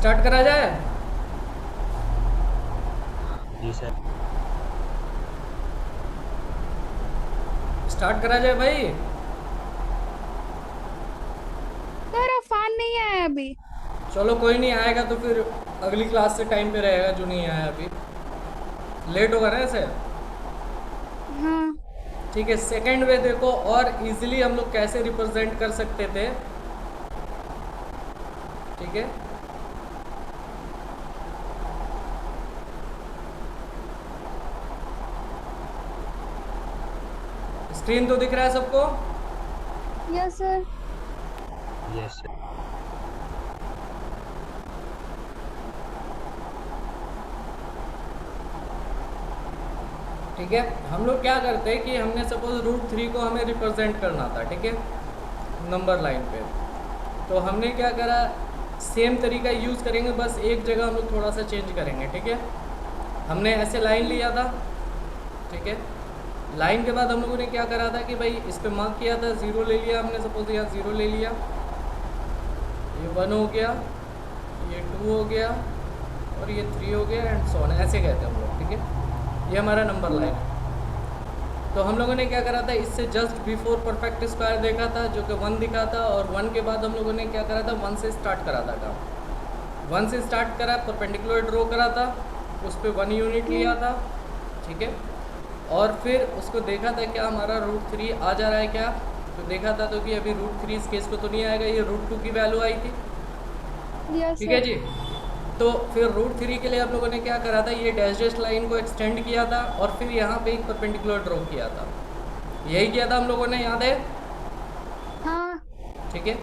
Start करा जाए? जी sir. Start करा जाए भाई। सर अफान नहीं आया अभी। चलो कोई नहीं, आएगा तो फिर अगली क्लास से टाइम पे रहेगा, जो नहीं आया अभी। लेट होगा ना ऐसे। हाँ ठीक है, सेकंड वे देखो और इजीली हम लोग कैसे रिप्रेजेंट कर सकते थे। ठीक है, स्क्रीन तो दिख रहा है सबको? Yes sir. Yes sir. ठीक है, हम लोग क्या करते हैं कि हमने सपोज √3 को हमें रिप्रेजेंट करना था, ठीक है, नंबर लाइन पे। तो हमने क्या करा, सेम तरीका यूज़ करेंगे, बस एक जगह हम लोग थोड़ा सा चेंज करेंगे। ठीक है, हमने ऐसे लाइन लिया था। ठीक है, लाइन के बाद हम लोगों ने क्या करा था कि भाई इस पर मार्क किया था, 0 ले लिया हमने, सपोज यहाँ 0 ले लिया, ये 1 हो गया, ये 2 हो गया और ये 3 हो गया एंड सो ऑन, ऐसे कहते हैं हम लोग। ठीक है, ये हमारा नंबर लाइन है। तो हम लोगों ने क्या करा था, इससे जस्ट बिफोर परफेक्ट स्क्वायर देखा था जो कि 1 दिखा था, और 1 के बाद हम लोगों ने क्या करा था, 1 से स्टार्ट करा था काम। 1 से स्टार्ट करा, परपेंडिकुलर ड्रॉ करा था, उस पर 1 यूनिट लिया था। ठीक है, और फिर उसको देखा था क्या हमारा √3 आ जा रहा है क्या, तो देखा था तो कि अभी √3 इस केस को तो नहीं आएगा, ये √2 की वैल्यू आई थी। यस ठीक है सर। जी, तो फिर √3 के लिए हम लोगों ने क्या करा था, ये डैश लाइन को एक्सटेंड किया था और फिर यहाँ पे एक परपेंडिकुलर ड्रॉ किया था। यही किया था हम लोगों ने, याद है? हाँ ठीक है,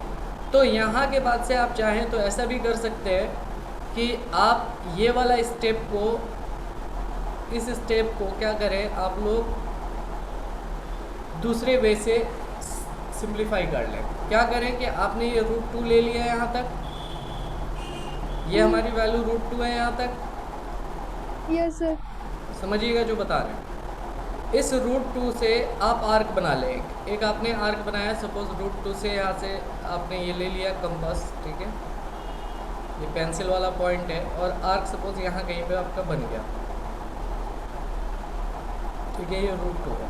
तो यहाँ के बाद से आप चाहें तो ऐसा भी कर सकते हैं कि आप ये वाला स्टेप को, इस स्टेप को क्या करें आप लोग दूसरे वे से सिंप्लीफाई कर लें। क्या करें कि आपने ये √2 ले लिया है यहाँ तक, ये हमारी वैल्यू √2 है यहाँ तक। Yes sir. समझिएगा जो बता रहे हैं। इस √2 से आप आर्क बना लें। एक आपने आर्क बनाया, सपोज √2 से यहाँ से आपने ये ले लिया कंपास। ठीक है, ये पेंसिल वाला पॉइंट है और आर्क सपोज यहाँ कहीं पे आपका बन गया। ठीक है, ये √2 है।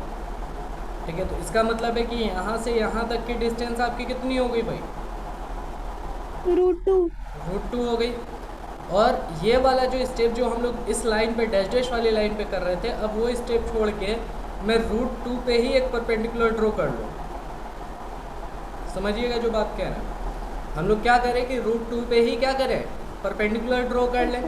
ठीक है, तो इसका मतलब है कि यहाँ से यहाँ तक की डिस्टेंस आपकी कितनी हो गई भाई? √2। √2 हो गई। और ये वाला जो स्टेप जो हम लोग इस लाइन पे डैश वाली लाइन पे कर रहे थे, अब वो स्टेप छोड़ के मैं √2 पे ही एक परपेंडिकुलर ड्रॉ कर लूँ। समझिएगा जो बात कह रहे हैं। हम लोग क्या करें कि √2 पे ही क्या करें, परपेंडिकुलर ड्रॉ कर लें।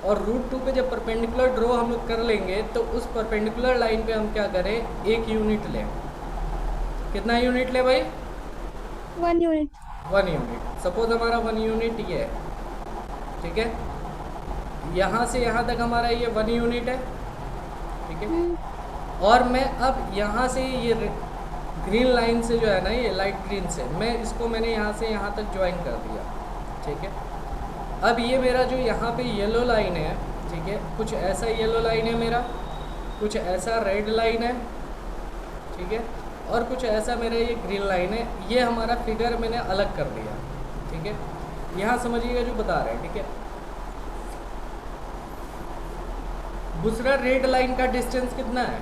और √2 पे जब परपेंडिकुलर ड्रॉ हम लोग कर लेंगे तो उस परपेंडिकुलर लाइन पे हम क्या करें, 1 यूनिट लें। कितना यूनिट ले भाई? 1 यूनिट। 1 यूनिट। सपोज हमारा 1 यूनिट ये है। ठीक है, यहाँ से यहाँ तक हमारा ये 1 यूनिट है। ठीक है, और मैं अब यहाँ से ये ग्रीन लाइन से जो है ना, ये लाइट ग्रीन से मैंने यहाँ से यहाँ तक ज्वाइन कर दिया। ठीक है, अब ये मेरा जो यहाँ पे येलो लाइन है, ठीक है, कुछ ऐसा येलो लाइन है मेरा, कुछ ऐसा रेड लाइन है। ठीक है, और कुछ ऐसा मेरा ये ग्रीन लाइन है। ये हमारा फिगर मैंने अलग कर दिया। ठीक है, यहाँ समझिएगा जो बता रहे हैं। ठीक है, दूसरा रेड लाइन का डिस्टेंस कितना है?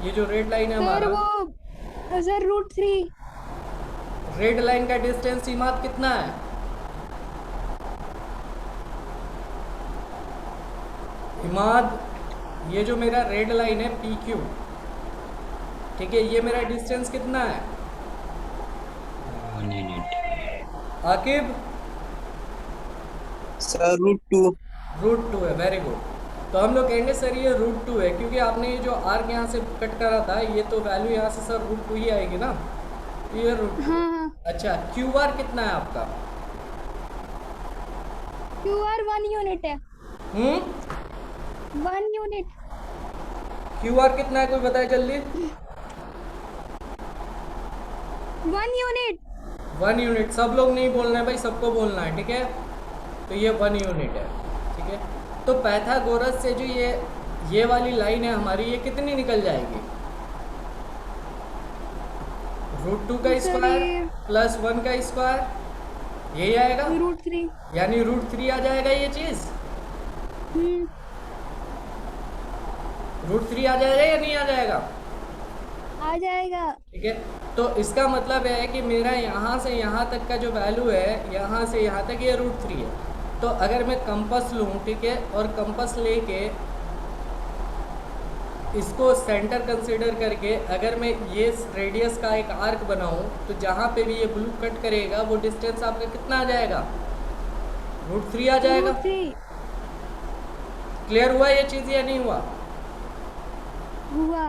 ये जो रेड लाइन है सर हमारा, वो सर √3। रेड लाइन का डिस्टेंस इमाद कितना है? इमाद, ये जो मेरा रेड लाइन है PQ, ठीक है, ये मेरा डिस्टेंस कितना है? 1 यूनिट। आकिब? सर √2। √2 है, वेरी गुड। तो हम लोग कहेंगे सर ये √2 है, क्योंकि आपने ये जो आर्क यहाँ से कट करा था, ये तो वैल्यू यहाँ से सर √2 ही आएगी ना, ये √2। हाँ हाँ। अच्छा, QR कितना है आपका? QR 1 यूनिट है। 1 यूनिट। QR कितना है, कोई बताए जल्दी? 1 यूनिट। 1 यूनिट। सब लोग नहीं बोलना है भाई, सबको बोलना है। ठीक है, तो ये 1 यूनिट है। ठीक है, तो पाइथागोरस से जो ये वाली लाइन है हमारी, ये कितनी निकल जाएगी? √2 का सर स्क्वायर ये प्लस 1 का स्क्वायर यही आएगा, √3। यानी √3 आ जाएगा ये चीज़। √3 आ जाएगा या नहीं आ जाएगा? आ जाएगा। ठीक है, तो इसका मतलब है कि मेरा यहाँ से यहाँ तक का जो वैल्यू है, यहाँ से यहाँ तक ये √3 है। तो अगर मैं कंपास लूँ, ठीक है, और कंपास लेके इसको सेंटर कंसीडर करके अगर मैं ये रेडियस का एक आर्क बनाऊँ, तो जहाँ पे भी ये ब्लू कट करेगा वो डिस्टेंस आपका कितना आ जाएगा? √3 आ जाएगा। √3 क्लियर हुआ ये चीज़ या नहीं हुआ? हुआ।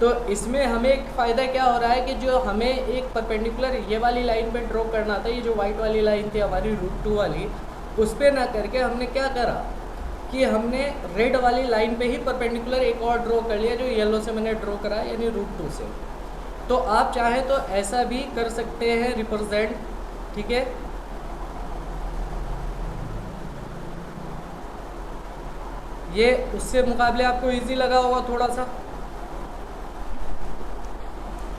तो इसमें हमें एक फ़ायदा क्या हो रहा है कि जो हमें एक परपेंडिकुलर ये वाली लाइन पे ड्रॉ करना था, ये जो वाइट वाली लाइन थी हमारी √2 वाली, उस पर ना करके हमने क्या करा कि हमने रेड वाली लाइन पे ही परपेंडिकुलर एक और ड्रॉ कर लिया, जो येलो से मैंने ड्रॉ करा, यानी √2 से। तो आप चाहें तो ऐसा भी कर सकते हैं रिप्रेजेंट, ठीक है। ये उससे मुकाबले आपको इजी लगा होगा थोड़ा सा,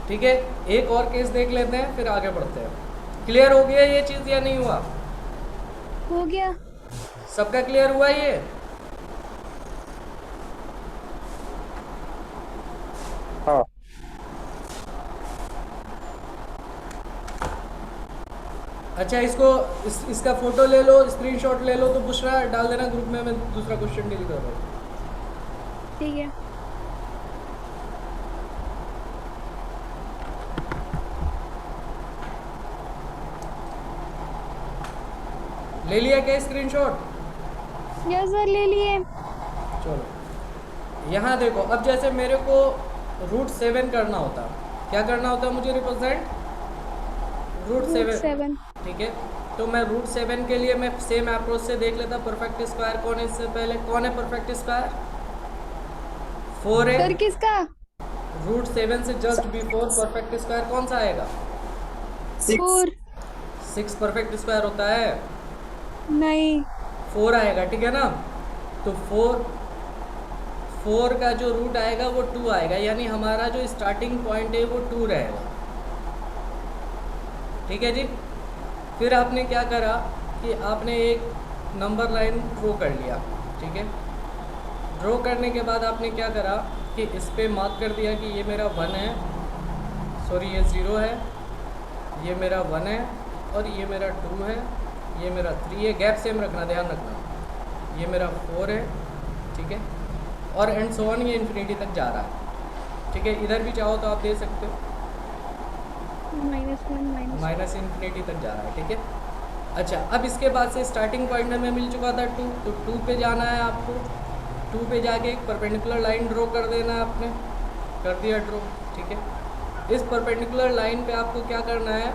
ठीक है। एक और केस देख लेते हैं फिर आगे बढ़ते हैं। क्लियर हो गया ये चीज़ या नहीं हुआ? हो गया। सबका क्लियर हुआ ये? हाँ। अच्छा, इसका फोटो ले लो, स्क्रीनशॉट ले लो, तो बुशरा डाल देना ग्रुप में, मैं दूसरा क्वेश्चन डील कर रहा हूँ। ठीक है। ले लिया क्या स्क्रीनशॉट? यस सर, ले लिए। चलो यहाँ देखो, अब जैसे मेरे को √7 करना होता, क्या करना होता मुझे रिप्रेजेंट? √7, ठीक है। तो मैं √7 के लिए मैं सेम अप्रोच से देख लेता, परफेक्ट स्क्वायर कौन है इससे पहले, कौन है परफेक्ट स्क्वायर? 4 है। सर किसका? √7 से जस्ट बिफोर परफेक्ट स्क्वायर कौन सा आएगा? 4। 6 परफेक्ट स्क्वायर होता है? नहीं। 4 आएगा, ठीक है ना। तो 4 का जो रूट आएगा वो 2 आएगा, यानी हमारा जो स्टार्टिंग पॉइंट है वो 2 रहेगा, ठीक है जी। फिर आपने क्या करा कि आपने एक नंबर लाइन ड्रॉ कर लिया, ठीक है। ड्रॉ करने के बाद आपने क्या करा कि इस पे मार्क कर दिया कि ये मेरा 1 है, सॉरी ये 0 है, ये मेरा 1 है, और ये मेरा 2 है, ये मेरा 3 है। गैप सेम रखना, ध्यान रखना। ये मेरा 4 है, ठीक है, और एंड सो ऑन, ये इन्फिनिटी तक जा रहा है, ठीक है। इधर भी चाहो तो आप दे सकते हो, -1 माइनस इन्फिनिटी तक जा रहा है, ठीक है। अच्छा, अब इसके बाद से स्टार्टिंग पॉइंट हमें मिल चुका था 2, तो 2 पे जाना है आपको। 2 पे जाके एक परपेंडिकुलर लाइन ड्रॉ कर देना है, आपने कर दिया ड्रॉ, ठीक है। इस परपेंडिकुलर लाइन पे आपको क्या करना है,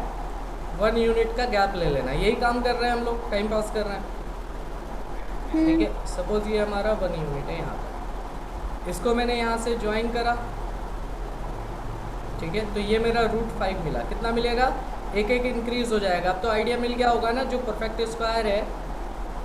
1 यूनिट का गैप ले लेना है। यही काम कर रहे हैं हम लोग, टाइम पास कर रहे हैं, ठीक है। सपोज ये हमारा 1 यूनिट है यहाँ पर, इसको मैंने यहाँ से ज्वाइन करा, ठीक है। तो ये मेरा √5 मिला, कितना मिलेगा? एक एक इंक्रीज हो जाएगा। अब तो आइडिया मिल गया होगा ना, जो परफेक्ट स्क्वायर है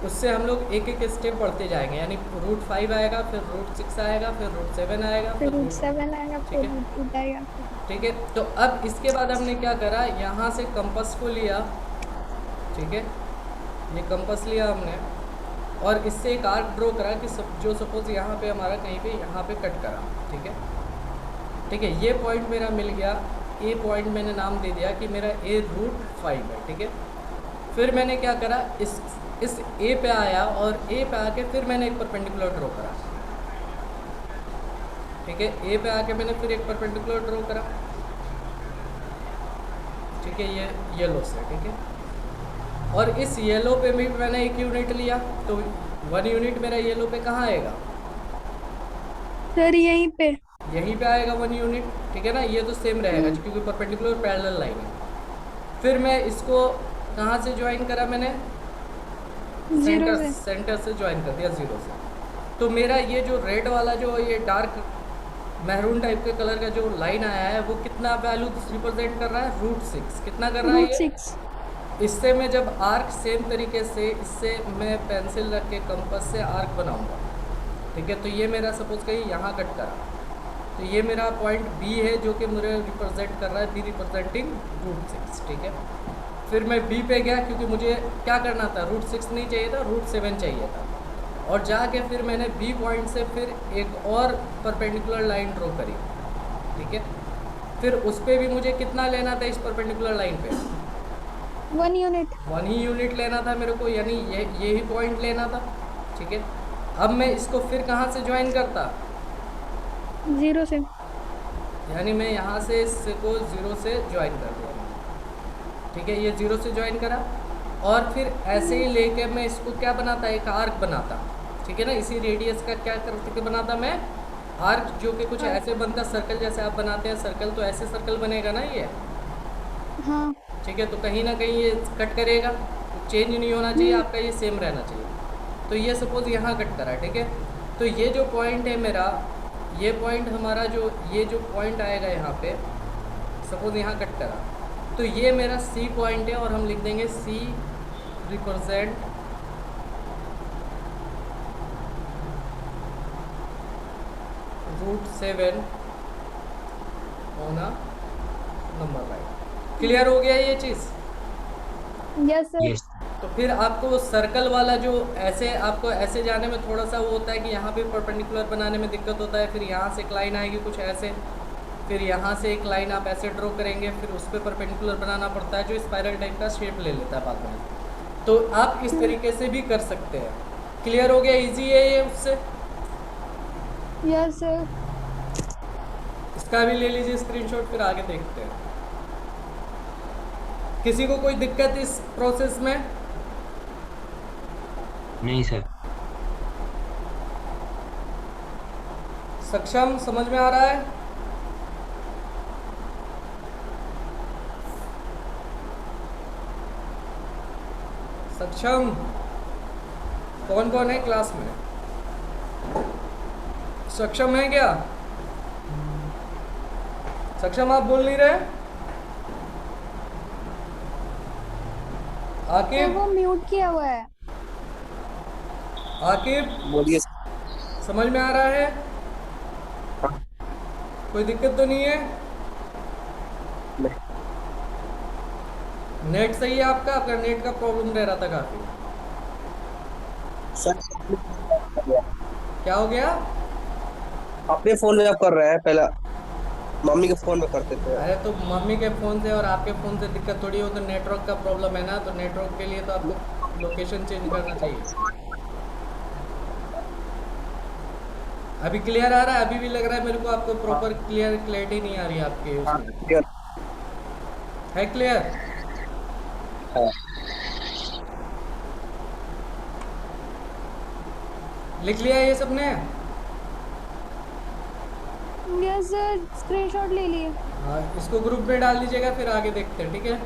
उससे हम लोग एक एक स्टेप बढ़ते जाएंगे, यानी √5 आएगा, फिर √6 आएगा, फिर √7 आएगा, फिर फिर √7 आएगा, फिर √8 आएगा, ठीक है। तो अब इसके बाद हमने क्या करा, यहाँ से कंपास को लिया, ठीक है, ये कंपास लिया हमने, और इससे एक आर्क ड्रॉ करा कि जो सपोज यहाँ पे हमारा कहीं पे यहाँ पे कट करा, ठीक है, ठीक है। ये पॉइंट मेरा मिल गया, ए पॉइंट मैंने नाम दे दिया कि मेरा ए √5 है, ठीक है। फिर मैंने क्या करा, इस ए पे आया, और ए पे आके फिर मैंने एक परपेंडिकुलर ड्रॉ करा, ठीक है। ए पे आके मैंने फिर एक परपेंडिकुलर ड्रॉ करा, ठीक है, ये येलो से, ठीक है। और इस येलो पे भी मैंने एक यूनिट लिया, तो 1 यूनिट मेरा येलो पे कहाँ आएगा? सर यहीं पे। यहीं पे आएगा 1 यूनिट, ठीक है ना। ये तो सेम रहेगा क्योंकि परपेंडिकुलर पैरेलल लाइन है। फिर मैं इसको कहाँ से ज्वाइन करा, मैंने सेंटर से ज्वाइन कर दिया, 0 से। तो मेरा ये जो रेड वाला, जो ये डार्क मैरून टाइप के कलर का जो लाइन आया है, वो कितना वैल्यू रिप्रेजेंट कर रहा है? √6। कितना कर रहा है ये? इससे मैं जब आर्क सेम तरीके से, इससे मैं पेंसिल रख के कंपास से आर्क बनाऊंगा, ठीक है। तो ये मेरा सपोज कहीं यहाँ कट करा, तो ये मेरा पॉइंट बी है, जो कि मुझे रिप्रेजेंट कर रहा है, बी रिप्रेजेंटिंग √6, ठीक है। फिर मैं बी पे गया क्योंकि मुझे क्या करना था, रूट 6 नहीं चाहिए था, रूट 7 चाहिए था। और जाके फिर मैंने बी पॉइंट से फिर एक और परपेंडिकुलर लाइन ड्रॉ करी, ठीक है। फिर उस पर भी मुझे कितना लेना था इस परपेंडिकुलर लाइन पे, 1 यूनिट। 1 ही यूनिट लेना था मेरे को, यानी यही पॉइंट लेना था, ठीक है। अब मैं इसको फिर कहाँ से ज्वाइन करता, 0 से। यानी मैं यहाँ से इसको 0 से ज्वाइन कर दिया, ठीक है। ये 0 से ज्वाइन करा और फिर ऐसे ही लेके मैं इसको क्या बनाता, एक आर्क बनाता, ठीक है ना। इसी रेडियस का क्या करके बनाता मैं, आर्क, जो कि कुछ ऐसे बनता, सर्कल जैसे आप बनाते हैं सर्कल, तो ऐसे सर्कल बनेगा ना ये, हाँ। ठीक है। तो कहीं ना कहीं ये कट करेगा, चेंज नहीं होना चाहिए आपका, ये सेम रहना चाहिए। तो ये सपोज यहाँ कट करा, ठीक है। तो ये जो पॉइंट है मेरा, ये पॉइंट हमारा जो, ये जो पॉइंट आएगा यहाँ पे, सपोज यहाँ कट करा, तो ये मेरा सी पॉइंट है और हम लिख देंगे C represent root 7 on a number line. Clear हो गया ये चीज़? Yes sir. Yes. तो फिर आपको सर्कल वाला जो ऐसे, आपको ऐसे जाने में थोड़ा सा वो होता है कि यहाँ पे परपेंडिकुलर बनाने में दिक्कत होता है। फिर यहाँ से एक लाइन आएगी कुछ ऐसे, फिर यहाँ से एक लाइन आप ऐसे ड्रॉ करेंगे, फिर उस पर परपेंडिकुलर बनाना पड़ता है जो स्पाइरल टाइप का शेप ले लेता है बाद में। तो आप इस तरीके से भी कर सकते हैं। क्लियर हो गया? इजी है ये उससे? Yes sir. इसका भी ले लीजिए स्क्रीनशॉट, फिर आगे देखते हैं। किसी को कोई दिक्कत इस प्रोसेस में? नहीं सर। सक्षम, समझ में आ रहा है? सक्षम कौन कौन है क्लास में? सक्षम है क्या? सक्षम आप बोल नहीं रहे? सर आकिब, वो म्यूट किया हुआ है। आकिब बोलिए। समझ में आ रहा है? कोई दिक्कत तो नहीं है? नेट सही है आपका? आपका नेट का प्रॉब्लम रह रहा था काफी। सर क्या हो गया? अपने फोन में आप कर रहे हैं, पहला मम्मी के फोन में करते थे। अरे तो मम्मी के फ़ोन से और आपके फ़ोन से दिक्कत थोड़ी हो, तो नेटवर्क का प्रॉब्लम है ना, तो नेटवर्क के लिए तो आपको लोकेशन चेंज करना चाहिए। अभी क्लियर आ रहा है? अभी भी लग रहा है मेरे को आपको प्रॉपर क्लियरिटी नहीं आ रही है आपके उसमें? है क्लियर? लिख लिया ये सबने? यस सर, स्क्रीनशॉट ले लिए। हाँ, इसको ग्रुप में डाल दीजिएगा, फिर आगे देखते हैं, ठीक है।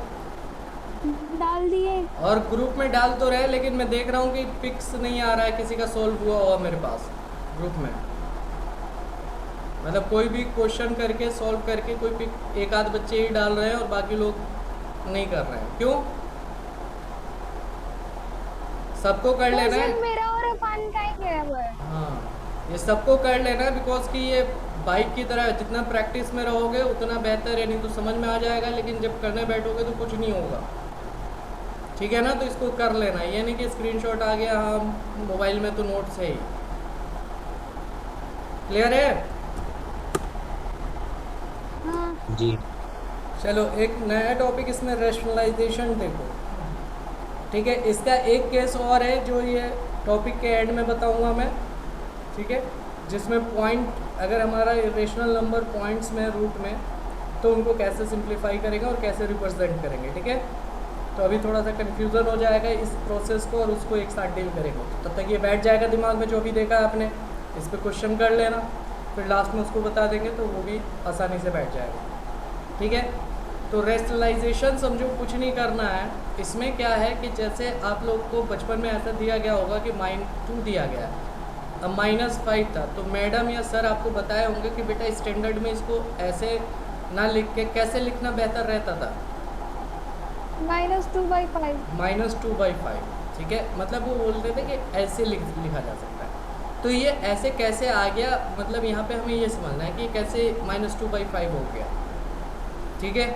डाल दिए। और ग्रुप में डाल तो रहे, लेकिन मैं देख रहा हूँ कि पिक्स नहीं आ रहा है किसी का सॉल्व हुआ हुआ मेरे पास ग्रुप में। मतलब कोई भी क्वेश्चन करके सॉल्व करके कोई पिक, एक आध बच्चे ही डाल रहे हैं और बाकी लोग नहीं कर रहे हैं। क्यों? सबको कर लेना सर है। मेरा और अफान का ही गया हुआ है। हाँ, ये सबको कर लेना है, बिकॉज कि ये बाइक की तरह जितना प्रैक्टिस में रहोगे उतना बेहतर है। नहीं तो समझ में आ जाएगा, लेकिन जब करने बैठोगे तो कुछ नहीं होगा, ठीक है ना। तो इसको कर लेना, ये नहीं कि स्क्रीनशॉट आ गया हाँ मोबाइल में तो नोट्स है ही। क्लियर है? हाँ। जी। चलो एक नया टॉपिक इसमें रैशनलाइजेशन देखो, ठीक है। इसका एक केस और है जो ये टॉपिक के एंड में बताऊंगा मैं, ठीक है। जिसमें पॉइंट, अगर हमारा रेशनल नंबर पॉइंट्स में रूट में, तो उनको कैसे सिंप्लीफाई करेंगे और कैसे रिप्रेजेंट करेंगे, ठीक है। तो अभी थोड़ा सा कन्फ्यूज़न हो जाएगा इस प्रोसेस को और उसको एक साथ डील करेंगे। तब तक ये बैठ जाएगा दिमाग में, जो भी देखा आपने इस पर क्वेश्चन कर लेना, फिर लास्ट में उसको बता देंगे तो वो भी आसानी से बैठ जाएगा, ठीक है। तो रैशनलाइजेशन समझो कुछ नहीं करना है। इसमें क्या है कि जैसे आप लोग को बचपन में ऐसा दिया गया होगा कि -2 दिया गया है, अब -5 था, तो मैडम या सर आपको बताए होंगे कि बेटा स्टैंडर्ड में इसको ऐसे ना लिख के कैसे लिखना बेहतर रहता था, -2/5। -2/5, ठीक है। मतलब वो बोलते थे कि ऐसे लिखा जा सकता है। तो ये ऐसे कैसे आ गया, मतलब यहाँ पे हमें ये समझना है कि कैसे -2/5 हो गया, ठीक है।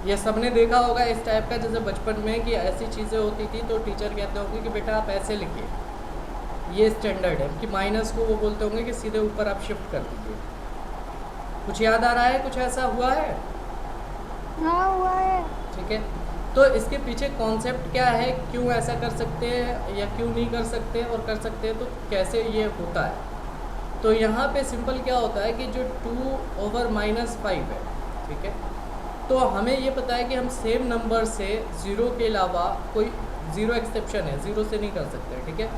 ये सबने देखा होगा इस टाइप का, जैसे बचपन में कि ऐसी चीज़ें होती थी तो टीचर कहते होंगे कि बेटा आप ऐसे लिखिए, ये स्टैंडर्ड है कि माइनस को वो बोलते होंगे कि सीधे ऊपर आप शिफ्ट कर दीजिए। कुछ याद आ रहा है, कुछ ऐसा हुआ है? हाँ हुआ है। ठीक है, तो इसके पीछे कॉन्सेप्ट क्या है, क्यों ऐसा कर सकते हैं या क्यों नहीं कर सकते, और कर सकते हैं तो कैसे ये होता है। तो यहाँ पे सिंपल क्या होता है कि जो 2/-5 है, ठीक है, तो हमें ये पता है कि हम सेम नंबर से 0 के अलावा कोई 0 एक्सेप्शन है, 0 से नहीं कर सकते, ठीक है।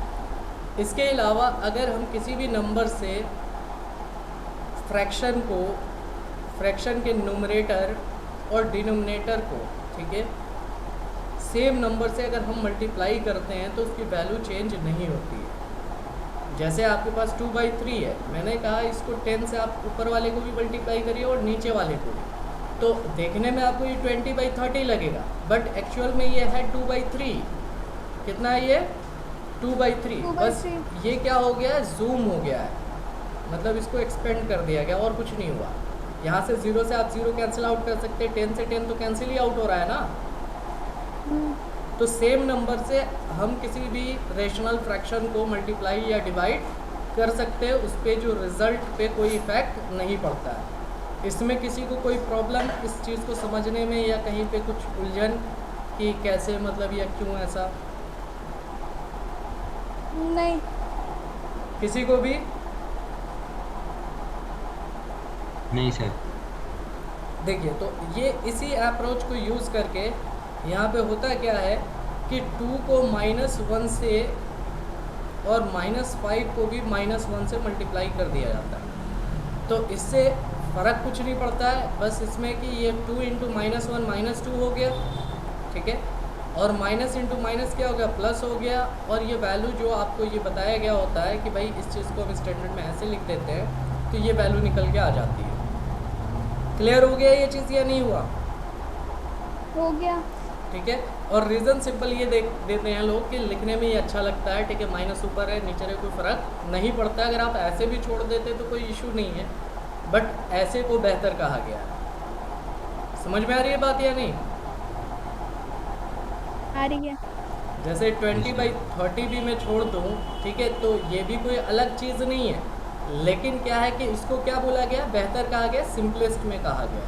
इसके अलावा अगर हम किसी भी नंबर से फ्रैक्शन के न्यूमरेटर और डिनोमिनेटर को, ठीक है, सेम नंबर से अगर हम मल्टीप्लाई करते हैं तो उसकी वैल्यू चेंज नहीं होती है। जैसे आपके पास 2/3 है, मैंने कहा इसको 10 से आप ऊपर वाले को भी मल्टीप्लाई करिए और नीचे वाले को भी, तो देखने में आपको ये 20/30 लगेगा, बट एक्चुअल में ये है 2/3। कितना है ये? 2/3। बस ये क्या हो गया है, जूम हो गया है, मतलब इसको एक्सपेंड कर दिया गया और कुछ नहीं हुआ। यहाँ से 0 से आप 0 कैंसिल आउट कर सकते हैं, 10 से 10 तो कैंसिल ही आउट हो रहा है ना। तो सेम नंबर से हम किसी भी रेशनल फ्रैक्शन को मल्टीप्लाई या डिवाइड कर सकते हैं, उस पर जो रिज़ल्ट पे कोई इफ़ेक्ट नहीं पड़ता है। इसमें किसी को कोई प्रॉब्लम इस चीज़ को समझने में या कहीं पे कुछ उलझन कि कैसे, मतलब या क्यों ऐसा? नहीं। किसी को भी? नहीं सर। देखिए, तो ये इसी अप्रोच को यूज़ करके यहाँ पे होता क्या है कि 2 को -1 से और -5 को भी -1 से मल्टीप्लाई कर दिया जाता है। तो इससे फ़र्क कुछ नहीं पड़ता है, बस इसमें कि ये 2 × -1 -2 हो गया, ठीक है, और माइनस इंटू माइनस क्या हो गया, प्लस हो गया। और ये वैल्यू जो आपको ये बताया गया होता है कि भाई इस चीज़ को हम स्टैंडर्ड में ऐसे लिख देते हैं, तो ये वैल्यू निकल के आ जाती है। क्लियर हो गया ये चीज़ या नहीं हुआ? हो गया। ठीक है, और रीज़न सिंपल ये देख देते हैं लोग कि लिखने में ये अच्छा लगता है, ठीक है, माइनस ऊपर है नीचे है, कोई फ़र्क नहीं पड़ता। अगर आप ऐसे भी छोड़ देते तो कोई इशू नहीं है, बट ऐसे को बेहतर कहा गया है। समझ में आ रही है बात या नहीं? आ रही है। जैसे 20/30 भी मैं छोड़ दूँ, ठीक है, तो ये भी कोई अलग चीज़ नहीं है, लेकिन क्या है कि इसको क्या बोला गया, बेहतर कहा गया, सिंपलेस्ट में कहा गया।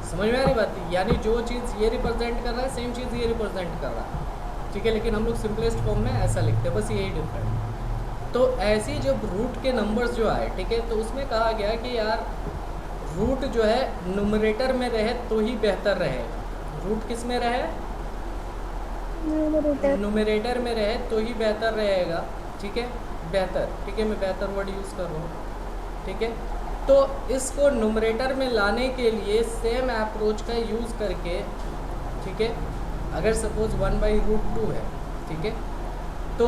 समझ में आ रही बात? यानी जो चीज़ ये रिप्रेजेंट कर रहा है सेम चीज़ ये रिप्रेजेंट कर रहा है, ठीक है, लेकिन हम लोग सिंपलेस्ट फॉर्म में ऐसा लिखते हैं, बस यही डिफरेंट। तो ऐसी जब रूट के नंबर्स जो आए, ठीक है, तो उसमें कहा गया कि यार रूट जो है न्यूमरेटर में रहे तो ही बेहतर रहे। रूट किस में रहे? न्यूमरेटर में रहे तो ही बेहतर रहेगा, ठीक है, बेहतर, ठीक है, मैं बेहतर वर्ड यूज़ कर रहा हूँ, ठीक है। तो इसको न्यूमरेटर में लाने के लिए सेम अप्रोच का यूज़ करके, ठीक है, अगर सपोज 1/√2 है, ठीक है, तो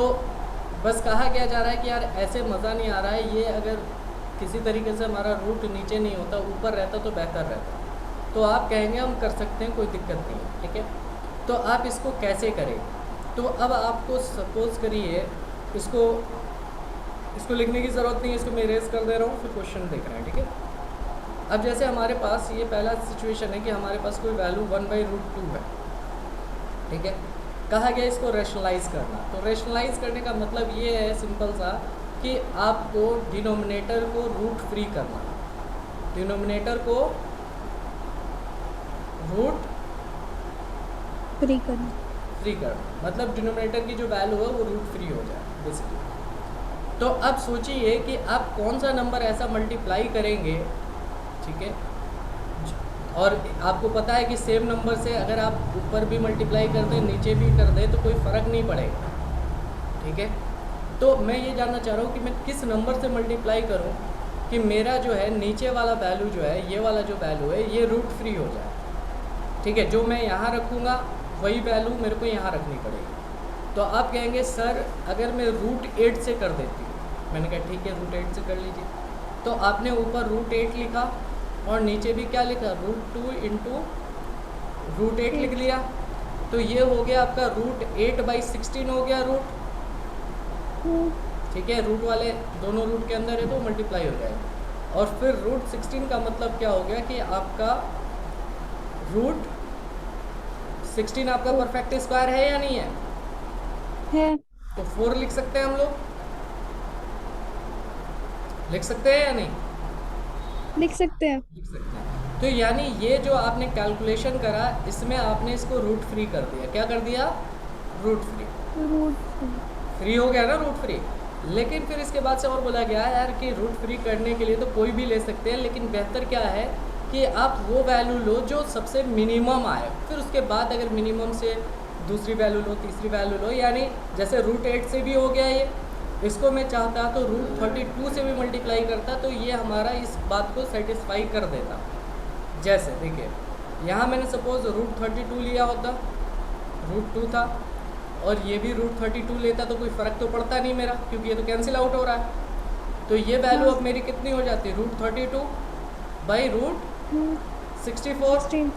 बस कहा क्या जा रहा है कि यार ऐसे मज़ा नहीं आ रहा है, ये अगर किसी तरीके से हमारा रूट नीचे नहीं होता ऊपर रहता तो बेहतर रहता। तो आप कहेंगे हम कर सकते हैं, कोई दिक्कत नहीं है, ठीक है। तो आप इसको कैसे करें? तो अब आपको सपोज़ करिए इसको लिखने की ज़रूरत नहीं है, इसको मैं इरेज कर दे रहा हूँ, फिर क्वेश्चन देख रहे हैं, ठीक है। अब जैसे हमारे पास ये पहला सिचुएशन है कि हमारे पास कोई वैल्यू 1/√2 है, ठीक है, कहा गया इसको रैशनलाइज़ करना। तो रैशनलाइज़ करने का मतलब ये है सिंपल सा कि आपको डिनोमिनेटर को रूट फ्री करना, डिनोमिनेटर को रूट फ्री करना, मतलब डिनोमिनेटर की जो वैल्यू है वो रूट फ्री हो जाए बेसिकली। तो अब सोचिए कि आप कौन सा नंबर ऐसा मल्टीप्लाई करेंगे, ठीक है, और आपको पता है कि सेम नंबर से अगर आप ऊपर भी मल्टीप्लाई कर दें नीचे भी कर दें तो कोई फ़र्क नहीं पड़ेगा, ठीक है। तो मैं ये जानना चाह रहा हूँ कि मैं किस नंबर से मल्टीप्लाई करूँ कि मेरा जो है नीचे वाला वैल्यू जो है, ये वाला जो वैल्यू है ये रूट फ्री हो जाए, ठीक है। जो मैं यहाँ रखूँगा वही वैल्यू मेरे को यहाँ रखनी पड़ेगी। तो आप कहेंगे सर अगर मैं √8 से कर देती हूँ, मैंने कहा ठीक है √8 से कर लीजिए। तो आपने ऊपर √8 लिखा और नीचे भी क्या लिखा, √2 × √8 लिख लिया। तो ये हो गया आपका √8/16 हो गया रूट, ठीक है। रूट वाले दोनों रूट के अंदर है तो मल्टीप्लाई हो जाएगा। और फिर √16 का मतलब क्या हो गया कि आपका रूट 16 आपका परफेक्ट स्क्वायर है या नहीं है? है। तो 4 लिख सकते हैं हम लोग, लिख सकते हैं या नहीं? लिख सकते हैं। लिख सकते हैं। तो यानी ये जो आपने कैलकुलेशन करा, इसमें आपने इसको रूट फ्री कर दिया। क्या कर दिया? Root free. रूट फ्री हो गया ना, रूट फ्री। लेकिन फिर इसके बाद से और बोला गया यार कि रूट फ्री करने के लिए तो कोई भी ले सकते हैं, लेकिन बेहतर क्या है कि आप वो वैल्यू लो जो सबसे मिनिमम आए। फिर उसके बाद अगर मिनिमम से दूसरी वैल्यू लो, तीसरी वैल्यू लो। यानी जैसे रूट 8 से भी हो गया ये, इसको मैं चाहता तो रूट 32 से भी मल्टीप्लाई करता, तो ये हमारा इस बात को सेटिस्फाई कर देता। जैसे देखिए यहाँ मैंने सपोज रूट 32 लिया होता, रूट 2 था, और ये भी रूट 32 लेता तो कोई फ़र्क तो पड़ता नहीं मेरा, क्योंकि ये तो कैंसिल आउट हो रहा है। तो ये वैल्यू अब मेरी कितनी हो जाती है? रूट 32 बाई रूट 64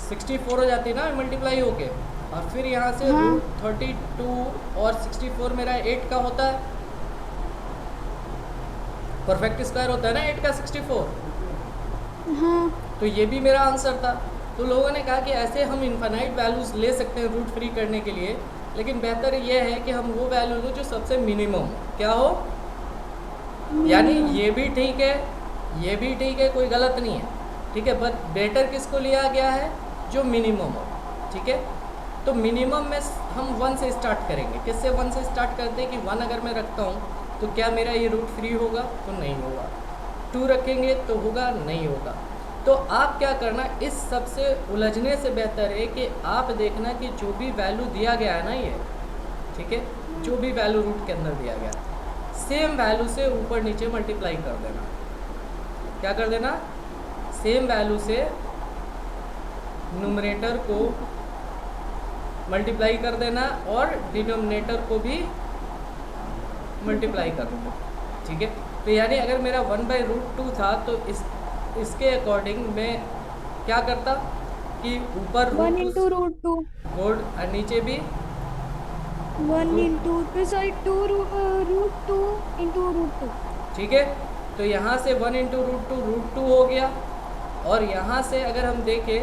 64 हो जाती है ना मल्टीप्लाई होके। और फिर यहाँ से हाँ। रूट 32 और 64 मेरा 8 का होता है, परफेक्ट स्क्वायर होता है ना 8 का 64। हाँ। तो ये भी मेरा आंसर था। तो लोगों ने कहा कि ऐसे हम इन्फानाइट वैल्यूज़ ले सकते हैं रूट फ्री करने के लिए, लेकिन बेहतर ये है कि हम वो वैल्यू लो जो सबसे मिनिमम हो। क्या हो? यानी ये भी ठीक है, ये भी ठीक है, कोई गलत नहीं है, ठीक है। बट बेटर किसको लिया गया है? जो मिनिमम हो, ठीक है। तो मिनिमम में हम 1 से स्टार्ट करेंगे। किससे 1 से स्टार्ट करते हैं कि 1 अगर मैं रखता हूँ तो क्या मेरा ये रूट फ्री होगा? तो नहीं होगा। 2 रखेंगे तो होगा? नहीं होगा। तो आप क्या करना, इस सब से उलझने से बेहतर है कि आप देखना कि जो भी वैल्यू दिया गया है ना ये, ठीक है, जो भी वैल्यू रूट के अंदर दिया गया सेम वैल्यू से ऊपर नीचे मल्टीप्लाई कर देना। क्या कर देना? सेम वैल्यू से न्यूमरेटर को मल्टीप्लाई कर देना और डिनोमिनेटर को भी मल्टीप्लाई कर देना, ठीक है। तो यानी अगर मेरा 1/√2 था तो इसके अकॉर्डिंग मैं क्या करता कि ऊपर 1 इंटू रूट 2, गुड और नीचे भी 1 into sorry 2 root 2 into root 2। ठीक है। तो यहाँ से 1 इंटू रूट टू हो गया, और यहाँ से अगर हम देखें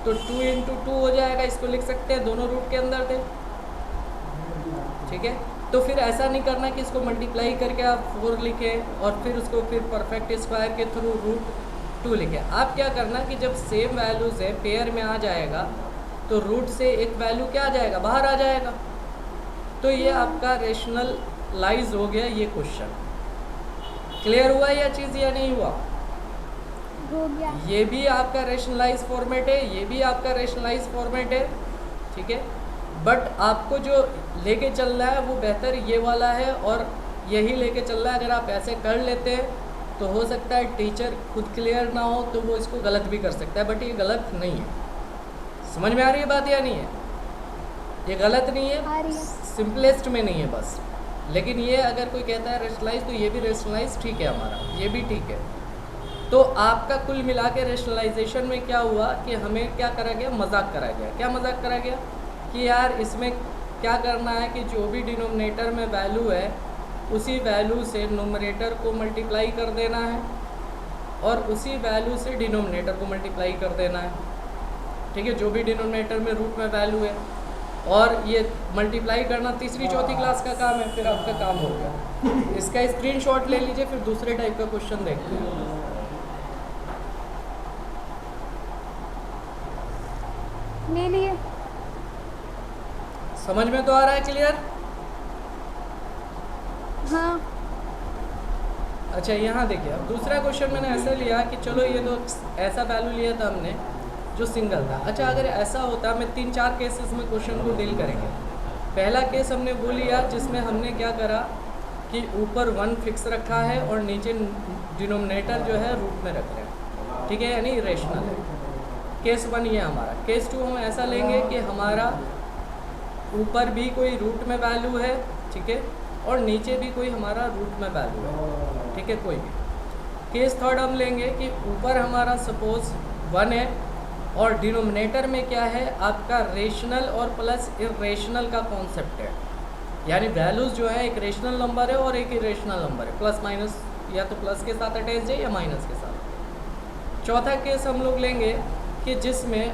तो 2 इंटू 2 हो जाएगा। इसको लिख सकते हैं, दोनों रूट के अंदर थे, ठीक है। तो फिर ऐसा नहीं करना कि इसको मल्टीप्लाई करके आप 4 लिखें और फिर उसको फिर परफेक्ट स्क्वायर के थ्रू रूट 2 लिखें। आप क्या करना कि जब सेम वैल्यूज़ है पेयर में आ जाएगा तो रूट से एक वैल्यू क्या आ जाएगा? बाहर आ जाएगा। तो ये आपका रेशनलाइज हो गया ये क्वेश्चन। क्लियर हुआ यह चीज़ या नहीं हुआ? हो गया। ये भी आपका रेशनलाइज फॉर्मेट है, ये भी आपका रेशनलाइज फॉर्मेट है, ठीक है। बट आपको जो लेके चलना है वो बेहतर ये वाला है, और यही लेके चलना है। अगर आप ऐसे कर लेते हैं तो हो सकता है टीचर खुद क्लियर ना हो तो वो इसको गलत भी कर सकता है, बट ये गलत नहीं है। समझ में आ रही है बात या नहीं है? ये गलत नहीं आ है, रही है। सिंपलेस्ट में नहीं है बस। लेकिन ये अगर कोई कहता है रेशनलाइज तो ये भी रेशनलाइज ठीक है हमारा, ये भी ठीक है। तो आपका कुल मिला के रेशनलाइजेशन में क्या हुआ कि हमें क्या करा गया? मजाक करा गया। क्या मजाक करा गया? कि यार इसमें क्या करना है कि जो भी डिनोमिनेटर में वैल्यू है उसी वैल्यू से न्यूमरेटर को मल्टीप्लाई कर देना है और उसी वैल्यू से डिनोमिनेटर को मल्टीप्लाई कर देना है, ठीक है। जो भी डिनोमिनेटर में रूट में वैल्यू है, और ये मल्टीप्लाई करना तीसरी चौथी क्लास का काम है, फिर आपका काम हो गया। इसका स्क्रीनशॉट ले लीजिए, फिर दूसरे टाइप का क्वेश्चन देखते हैं। ले लिए। समझ में तो आ रहा है? क्लियर? हाँ। अच्छा यहाँ देखिए, अब दूसरा क्वेश्चन मैंने ऐसा लिया कि चलो ये तो ऐसा वैल्यू लिया था हमने जो सिंगल था। अच्छा अगर ऐसा होता, मैं 3-4 केसेस में क्वेश्चन को डील करेंगे। पहला केस हमने वो लिया जिसमें हमने क्या करा कि ऊपर 1 फिक्स रखा है और नीचे डिनोमिनेटर जो है रूट में रख रहे हैं, ठीक है, यानी रेशनल है। केस 1 ये हमारा। केस 2 हम ऐसा लेंगे कि हमारा ऊपर भी कोई रूट में वैल्यू है, ठीक है, और नीचे भी कोई हमारा रूट में वैल्यू है, ठीक है, कोई भी। केस 3 हम लेंगे कि ऊपर हमारा सपोज 1 है और डिनोमिनेटर में क्या है आपका रेशनल और प्लस इरेशनल का कॉन्सेप्ट है। यानी वैल्यूज़ जो है एक रेशनल नंबर है और एक इरेशनल नंबर है, प्लस माइनस या तो प्लस के साथ अटैच है या माइनस के साथ। चौथा केस हम लोग लेंगे कि जिसमें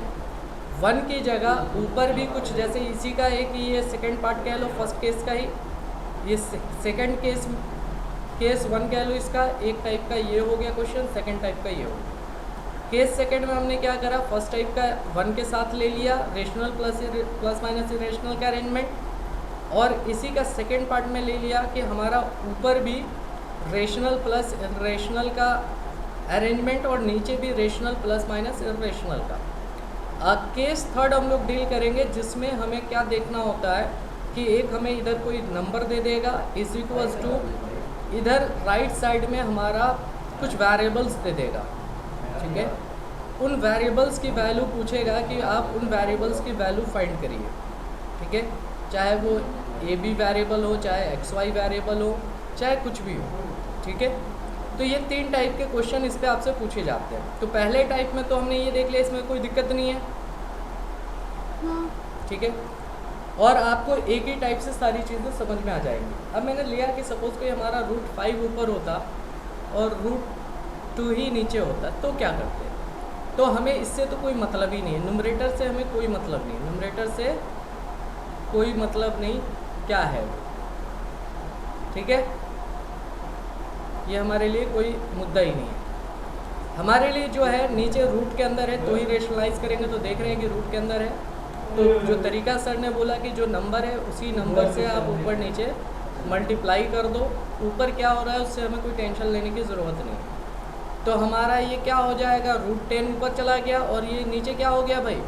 1 की जगह ऊपर भी कुछ, जैसे इसी का एक ये सेकंड पार्ट कह लो फर्स्ट केस का ही, ये सेकंड केस 1 कह लो इसका, एक टाइप का ये हो गया क्वेश्चन, सेकंड टाइप का ये हो गया। केस सेकंड में हमने क्या करा, फर्स्ट टाइप का 1 के साथ ले लिया रेशनल प्लस माइनस इरेशनल का अरेंजमेंट, और इसी का सेकंड पार्ट में ले लिया कि हमारा ऊपर भी रेशनल प्लस इरेशनल का अरेंजमेंट और नीचे भी रेशनल प्लस माइनस इरेशनल का। केस थर्ड हम लोग डील करेंगे जिसमें हमें क्या देखना होता है कि एक हमें इधर कोई नंबर दे देगा इज इक्वल्स टू, इधर राइट साइड में हमारा कुछ वेरिएबल्स दे देगा, ठीक है। उन वेरिएबल्स की वैल्यू पूछेगा कि आप उन वेरिएबल्स की वैल्यू फाइंड करिए, ठीक है। चाहे वो ए बी वेरिएबल हो, चाहे एक्स वाई वेरिएबल हो, चाहे कुछ भी हो, ठीक है। तो ये 3 टाइप के क्वेश्चन इस पे आपसे पूछे जाते हैं। तो पहले टाइप में तो हमने ये देख लिया, इसमें कोई दिक्कत नहीं है, ठीक है। और आपको एक ही टाइप से सारी चीज़ें समझ में आ जाएंगी। अब मैंने लिया कि सपोज़ कोई हमारा √5 ऊपर होता और √2 ही नीचे होता, तो क्या करते हैं? तो हमें इससे तो कोई मतलब ही नहीं है, न्यूमरेटर से हमें कोई मतलब नहीं, न्यूमरेटर से कोई मतलब नहीं, क्या है वो, ठीक है। ये हमारे लिए कोई मुद्दा ही नहीं है। हमारे लिए जो है नीचे रूट के अंदर है तो ही रेशनलाइज करेंगे, तो देख रहे हैं कि रूट के अंदर है, तो जो तरीका सर ने बोला कि जो नंबर है उसी नंबर से आप ऊपर नीचे मल्टीप्लाई कर दो, ऊपर क्या हो रहा है उससे हमें कोई टेंशन लेने की ज़रूरत नहीं। तो हमारा ये क्या हो जाएगा, √10 ऊपर चला गया और ये नीचे क्या हो गया भाई,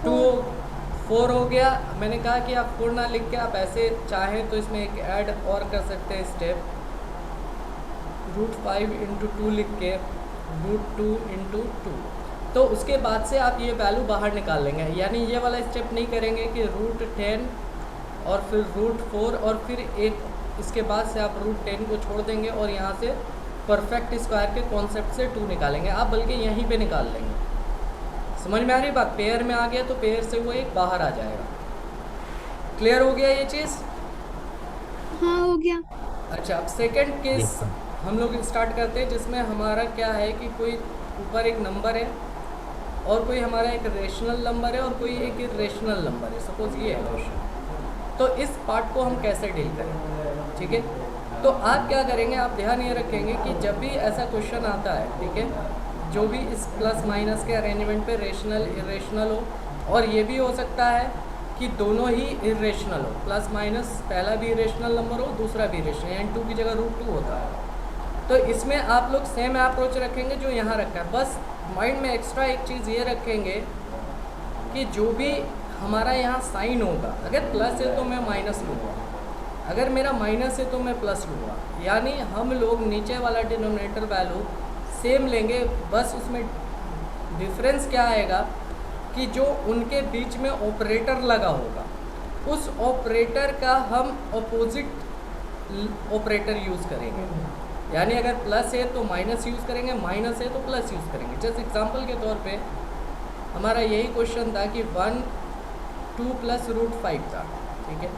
4 हो गया। मैंने कहा कि आप 4 ना लिख के आप ऐसे चाहें तो इसमें एक ऐड और कर सकते हैं स्टेप, √5 × 2 लिख के √2 × 2, तो उसके बाद से आप ये वैल्यू बाहर निकाल लेंगे। यानी ये वाला स्टेप नहीं करेंगे कि √10 और फिर √4 और फिर एक इसके बाद से आप √10 को छोड़ देंगे और यहाँ से परफेक्ट स्क्वायर के कॉन्सेप्ट से 2 निकालेंगे आप, बल्कि यहीं पे निकाल लेंगे। समझ में आ रही बात? पेयर में आ गया तो पेयर से वो एक बाहर आ जाएगा। क्लियर हो गया ये चीज़? हाँ हो गया। अच्छा, अब सेकंड केस हम लोग स्टार्ट करते हैं जिसमें हमारा क्या है कि कोई ऊपर एक नंबर है और कोई हमारा एक रेशनल नंबर है और कोई एक इरेशनल नंबर है। सपोज ये है क्वेश्चन, तो इस पार्ट को हम कैसे डील करें, ठीक है। तो आप क्या करेंगे, आप ध्यान ये रखेंगे कि जब भी ऐसा क्वेश्चन आता है, ठीक है, जो भी इस प्लस माइनस के अरेंजमेंट पे रेशनल इरेशनल हो, और ये भी हो सकता है कि दोनों ही इरेशनल हो, प्लस माइनस पहला भी इरेशनल नंबर हो दूसरा भी इरेशनल, यानी 2 की जगह √2 होता है। तो इसमें आप लोग सेम अप्रोच रखेंगे जो यहाँ रखा है, बस माइंड में एक्स्ट्रा एक चीज़ ये रखेंगे कि जो भी हमारा यहाँ साइन होगा, अगर प्लस है तो मैं माइनस लूँगा, अगर मेरा माइनस है तो मैं प्लस लूँगा। यानी हम लोग नीचे वाला डिनोमिनेटर वैल्यू सेम लेंगे, बस उसमें डिफरेंस क्या आएगा कि जो उनके बीच में ऑपरेटर लगा होगा उस ऑपरेटर का हम अपोजिट ऑपरेटर यूज़ करेंगे। यानी अगर प्लस है तो माइनस यूज़ करेंगे, माइनस है तो प्लस यूज़ करेंगे। जैसे एग्जांपल के तौर पे हमारा यही क्वेश्चन था कि 1 2 + √5 था, ठीक है।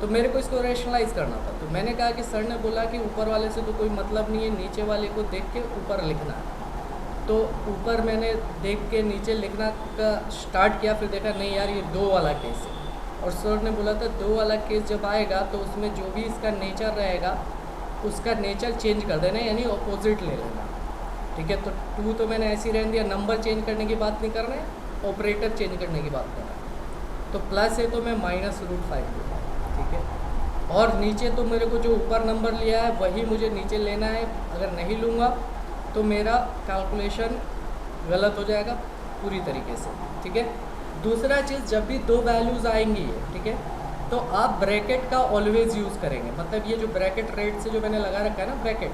तो मेरे को इसको रेशनलाइज करना था, तो मैंने कहा कि सर ने बोला कि ऊपर वाले से तो कोई मतलब नहीं है, नीचे वाले को देख के ऊपर लिखना है। तो ऊपर मैंने देख के नीचे लिखना का स्टार्ट किया, फिर देखा नहीं यार ये 2 वाला केस है, और सर ने बोला था 2 वाला केस जब आएगा तो उसमें जो भी इसका नेचर रहेगा उसका नेचर चेंज कर देना, यानी ऑपोजिट ले लेना, ठीक है। तो 2 तो मैंने ऐसे ही रहने दिया, नंबर चेंज करने की बात नहीं करना है, ऑपरेटर चेंज करने की बात करना है। तो प्लस है तो मैं -√5 लूँगा, ठीक है। और नीचे तो मेरे को जो ऊपर नंबर लिया है वही मुझे नीचे लेना है, अगर नहीं लूँगा तो मेरा कैलकुलेशन गलत हो जाएगा पूरी तरीके से, ठीक है। दूसरा चीज़, जब भी 2 वैल्यूज़ आएंगी, ठीक है, तो आप ब्रैकेट का ऑलवेज यूज़ करेंगे। मतलब ये जो ब्रैकेट रेट से जो मैंने लगा रखा है ना ब्रैकेट,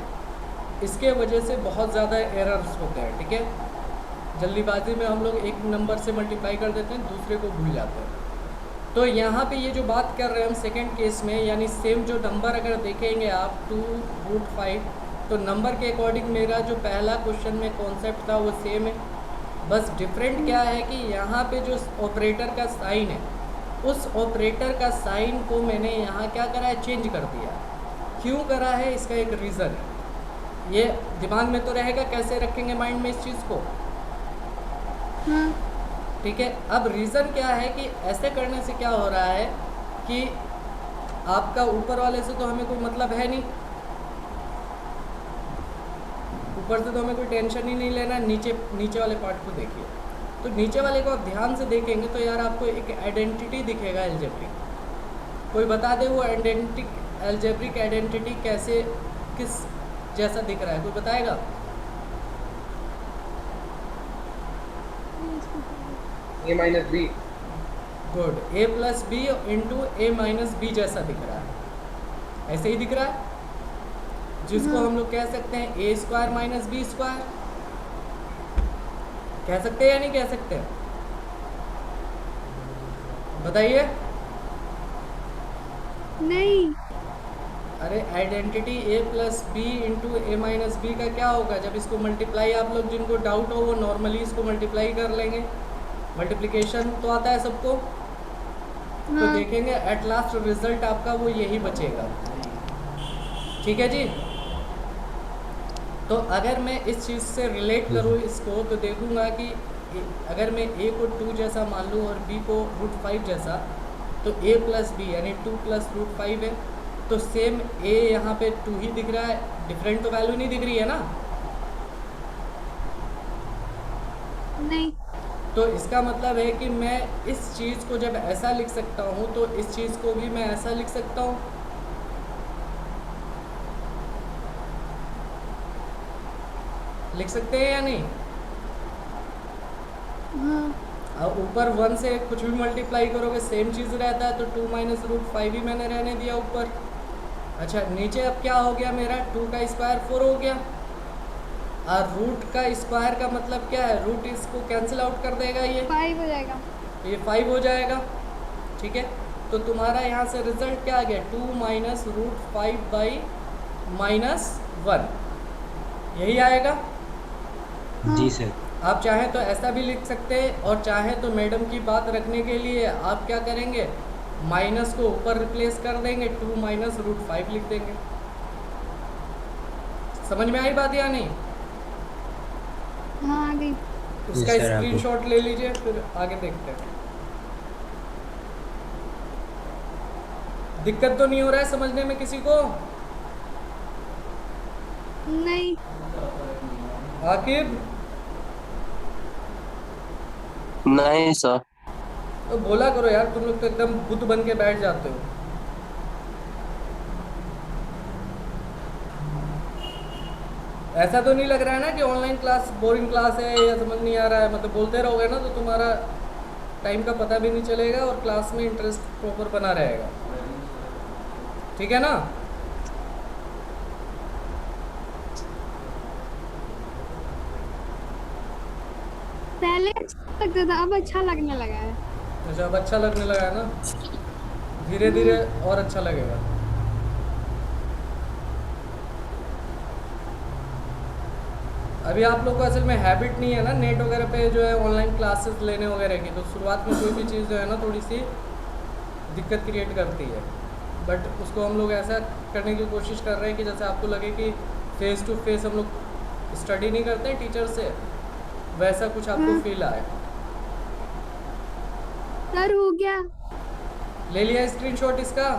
इसके वजह से बहुत ज़्यादा एरर्स होते हैं, ठीक है। जल्दीबाजी में हम लोग एक नंबर से मल्टीप्लाई कर देते हैं, दूसरे को भूल जाते हैं। तो यहाँ पे ये जो बात कर रहे हैं हम सेकंड केस में, यानी सेम जो नंबर अगर देखेंगे आप 2√5, तो नंबर के अकॉर्डिंग मेरा जो पहला क्वेश्चन में कॉन्सेप्ट था वो सेम है, बस डिफरेंट क्या है कि यहाँ पे जो ऑपरेटर का साइन है उस ऑपरेटर का साइन को मैंने यहाँ क्या करा है, चेंज कर दिया। क्यों करा है इसका एक रीज़न है, ये दिमाग में तो रहेगा, कैसे रखेंगे माइंड में इस चीज़ को। हाँ ठीक है। अब रीज़न क्या है कि ऐसे करने से क्या हो रहा है कि आपका ऊपर वाले से तो हमें कोई मतलब है नहीं, ऊपर से तो हमें कोई टेंशन ही नहीं लेना, नीचे नीचे वाले पार्ट को देखिए। तो नीचे वाले को आप ध्यान से देखेंगे तो यार आपको एक आइडेंटिटी दिखेगा एल्जेब्रिक। कोई बता दे वो एल्जेब्रिक आइडेंटिटी कैसे, किस जैसा दिख रहा है, कोई बताएगा? ए माइनस बी। गुड, ए प्लस बी इंटू ए माइनस बी जैसा दिख रहा है, ऐसे ही दिख रहा है, जिसको हम लोग कह सकते हैं ए स्क्वायर माइनस बी स्क्वायर। कह सकते हैं या नहीं कह सकते? बताइए। नहीं। अरे आइडेंटिटी ए प्लस बी इंटू ए माइनस बी का क्या होगा? जब इसको मल्टीप्लाई, आप लोग जिनको डाउट हो वो नॉर्मली इसको मल्टीप्लाई कर लेंगे, मल्टीप्लिकेशन तो आता है सबको, तो हाँ। देखेंगे एट लास्ट रिजल्ट आपका वो यही बचेगा। ठीक है जी। तो अगर मैं इस चीज़ से रिलेट करूँ इसको तो देखूंगा कि अगर मैं ए को 2 जैसा मान लूँ और बी को √5 जैसा, तो a प्लस बी यानी 2 प्लस √5 है, तो सेम a यहाँ पे 2 ही दिख रहा है, डिफरेंट तो वैल्यू नहीं दिख रही है ना। नहीं। तो इसका मतलब है कि मैं इस चीज़ को जब ऐसा लिख सकता हूँ तो इस चीज़ को भी मैं ऐसा लिख सकता हूँ। लिख सकते हैं या नहीं? हाँ। अब ऊपर 1 से कुछ भी मल्टीप्लाई करोगे सेम चीज़ रहता है, तो 2 माइनस √5 ही मैंने रहने दिया ऊपर। अच्छा नीचे अब क्या हो गया मेरा, 2 का स्क्वायर 4 हो गया, और रूट का स्क्वायर का मतलब क्या है, रूट इसको कैंसिल आउट कर देगा, ये 5 हो जाएगा। ये 5 हो जाएगा। ठीक है, तो तुम्हारा यहाँ से रिजल्ट क्या आ गया, 2 माइनस √5 बाई -1, यही आएगा। जी सर। आप चाहें तो ऐसा भी लिख सकते हैं, और चाहें तो मैडम की बात रखने के लिए आप क्या करेंगे, माइनस को ऊपर रिप्लेस कर देंगे, 2 माइनस √5 लिख देंगे। समझ में आई बात या नहीं? हाँ आ गई। इसका सर, आपको- स्क्रीनशॉट ले लीजिए, फिर आगे देखते हैं। दिक्कत तो नहीं हो रहा है समझने में किसी को? नहीं। आकिब नहीं सर। तो बोला करो यार, तुम लोग तो एकदम बुत बन के बैठ जाते हो। ऐसा तो नहीं लग रहा है ना कि ऑनलाइन क्लास बोरिंग क्लास है या समझ नहीं आ रहा है? मतलब बोलते रहोगे ना तो तुम्हारा टाइम का पता भी नहीं चलेगा और क्लास में इंटरेस्ट प्रॉपर बना रहेगा। ठीक है ना? पहले अच्छा लगता था, अब अच्छा लगने लगा है। अच्छा, अब अच्छा लगने लगा है ना, धीरे धीरे और अच्छा लगेगा। अभी आप लोग को असल में हैबिट नहीं है ना नेट वगैरह पे जो है ऑनलाइन क्लासेस लेने वगैरह की, तो शुरुआत में कोई भी चीज़ जो है ना थोड़ी सी दिक्कत क्रिएट करती है, बट उसको हम लोग ऐसा करने की कोशिश कर रहे हैं कि जैसे आपको लगे कि फेस टू फेस हम लोग स्टडी नहीं करते हैं टीचर से, वैसा कुछ आपको फील आए। सर हो गया। ले लिया स्क्रीनशॉट इसका?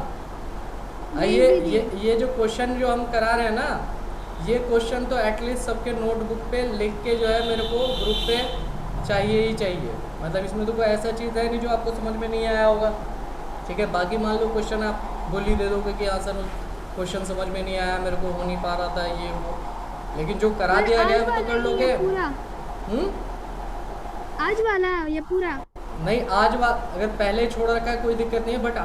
नहीं ये दीदी। ये जो क्वेश्चन जो हम करा रहे हैं ना, ये क्वेश्चन तो एटलीस्ट सबके नोटबुक पे लिख के जो है मेरे को ग्रुप पे चाहिए ही चाहिए। मतलब इसमें तो कोई ऐसा चीज़ है नहीं जो आपको समझ में नहीं आया होगा। ठीक है, बाकी मान लो क्वेश्चन आप बोली दे दोगे कि हाँ सर क्वेश्चन समझ में नहीं आया, मेरे को हो नहीं पा रहा था ये वो, लेकिन जो करा सर, दिया आज गया वो वाला तो कर ही लोगे। है पूरा। आज वाला ये पूरा। नहीं, अगर पहले छोड़ रखा है कोई दिक्कत नहीं है, बट